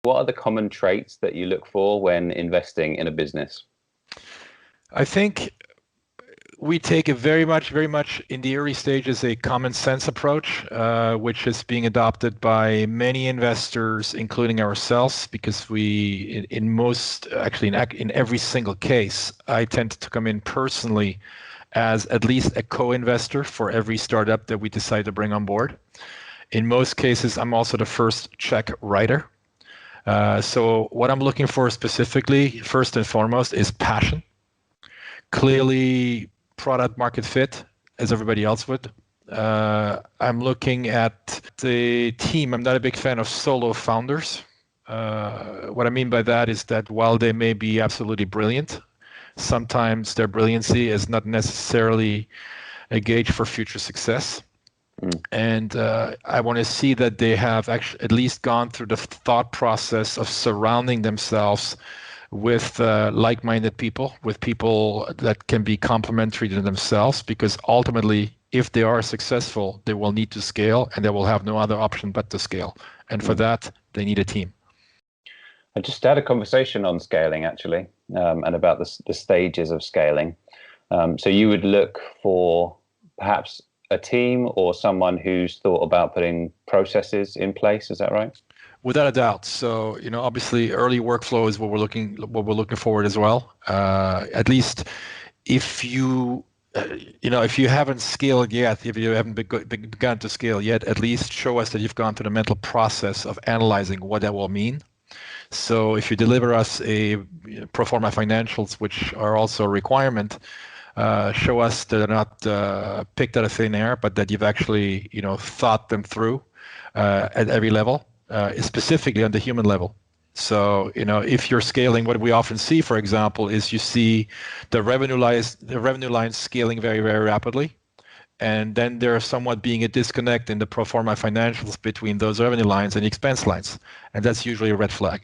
What are the common traits that you look for when investing in a business? I think we take a very much in the early stages a common sense approach, which is being adopted by many investors, including ourselves, because in most, actually in every single case, I tend to come in personally as at least a co-investor for every startup that we decide to bring on board. In most cases, I'm also the first check writer. So what I'm looking for specifically, first and foremost, is passion. Clearly, product market fit, as everybody else would. I'm looking at the team. I'm not a big fan of solo founders. What I mean by that is that while they may be absolutely brilliant, sometimes their brilliancy is not necessarily a gauge for future success. And I want to see that they have actually at least gone through the thought process of surrounding themselves with like-minded people, with people that can be complementary to themselves, because ultimately, if they are successful, they will need to scale and they will have no other option but to scale. And for that, they need a team. I just had a conversation on scaling, actually, and about the stages of scaling. So you would look for perhaps a team or someone who's thought about putting processes in place. Is that right? Without a doubt. So, obviously early workflow is what we're looking forward as well. At least if if you haven't scaled yet, if you haven't begun to scale yet, at least show us that you've gone through the mental process of analyzing what that will mean. So if you deliver us a pro forma financials, which are also a requirement, show us that they're not picked out of thin air, but that you've actually, thought them through at every level. Specifically on the human level. So, if you're scaling, what we often see, for example, is you see the revenue lines scaling very, very rapidly. And then there's somewhat being a disconnect in the pro forma financials between those revenue lines and the expense lines. And that's usually a red flag.